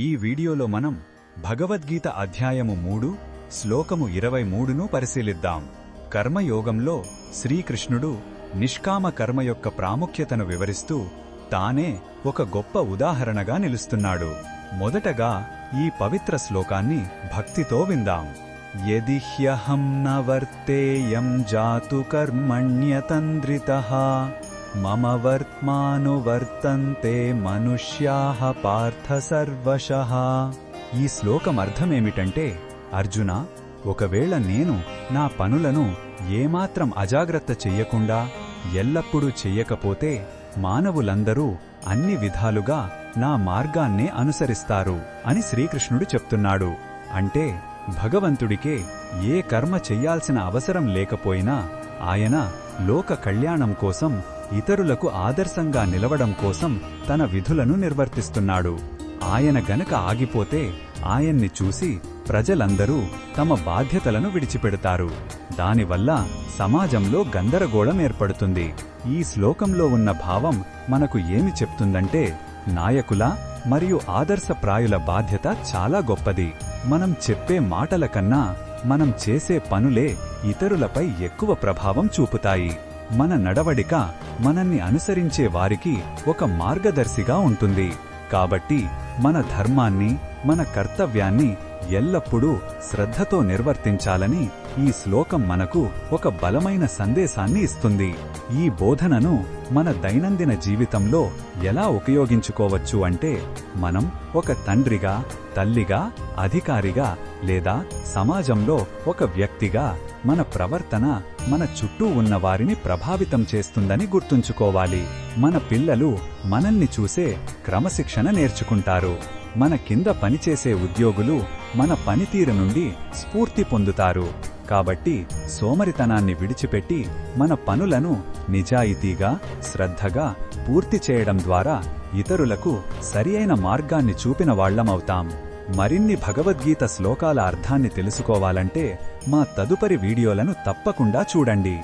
ఈ వీడియోలో మనం భగవద్గీత అధ్యాయము 3 శ్లోకము 23ను పరిశీలిద్దాం. కర్మయోగంలో శ్రీకృష్ణుడు నిష్కామ కర్మ యొక్క ప్రాముఖ్యతను వివరిస్తూ తానే ఒక గొప్ప ఉదాహరణగా నిలుస్తున్నాడు. మొదటగా ఈ పవిత్ర శ్లోకాన్ని భక్తితో విందాం. యది హ్యహం న వర్తేయం జాతు కర్మణ్యతంద్రితః మమ వర్త్మానువర్తంతే మనుష్యాః పార్థ సర్వశః. ఈ శ్లోకం అర్థమేమిటంటే, అర్జున, ఒకవేళ నేను నా పనులను ఏమాత్రం అజాగ్రత్త చెయ్యకుండా ఎల్లప్పుడూ చెయ్యకపోతే మానవులందరూ అన్ని విధాలుగా నా మార్గాన్నే అనుసరిస్తారు అని శ్రీకృష్ణుడు చెప్తున్నాడు. అంటే భగవంతుడికే ఏ కర్మ చెయ్యాల్సిన అవసరం లేకపోయినా ఆయన లోక కళ్యాణం కోసం, ఇతరులకు ఆదర్శంగా నిలవడం కోసం తన విధులను నిర్వర్తిస్తున్నాడు. ఆయన గనక ఆగిపోతే ఆయన్ని చూసి ప్రజలందరూ తమ బాధ్యతలను విడిచిపెడతారు. దానివల్ల సమాజంలో గందరగోళం ఏర్పడుతుంది. ఈ శ్లోకంలో ఉన్న భావం మనకు ఏమి చెప్తుందంటే, నాయకుల మరియు ఆదర్శప్రాయుల బాధ్యత చాలా గొప్పది. మనం చెప్పే మాటల కన్నా మనం చేసే పనులే ఇతరులపై ఎక్కువ ప్రభావం చూపుతాయి. మన నడవడిక మనల్ని అనుసరించే వారికి ఒక మార్గదర్శిగా ఉంటుంది. కాబట్టి మన ధర్మాన్ని, మన కర్తవ్యాన్ని ఎల్లప్పుడూ శ్రద్ధతో నిర్వర్తించాలని ఈ శ్లోకం మనకు ఒక బలమైన సందేశాన్ని ఇస్తుంది. ఈ బోధనను మన దైనందిన జీవితంలో ఎలా ఉపయోగించుకోవచ్చు అంటే, మనం ఒక తండ్రిగా, తల్లిగా, అధికారిగా లేదా సమాజంలో ఒక వ్యక్తిగా మన ప్రవర్తన మన చుట్టూ ఉన్న వారిని ప్రభావితం చేస్తుందని గుర్తుంచుకోవాలి. మన పిల్లలు మనల్ని చూసే క్రమశిక్షణ నేర్చుకుంటారు. మన కింద పనిచేసే ఉద్యోగులు మన పనితీరు నుండి స్ఫూర్తి పొందుతారు. కాబట్టి సోమరితనాన్ని విడిచిపెట్టి మన పనులను నిజాయితీగా, శ్రద్ధగా పూర్తి చేయడం ద్వారా ఇతరులకు సరియైన మార్గాన్ని చూపిన వాళ్లమవుతాం. మరిన్ని భగవద్గీత శ్లోకాల అర్థాన్ని తెలుసుకోవాలంటే మా తదుపరి వీడియోలను తప్పకుండా చూడండి.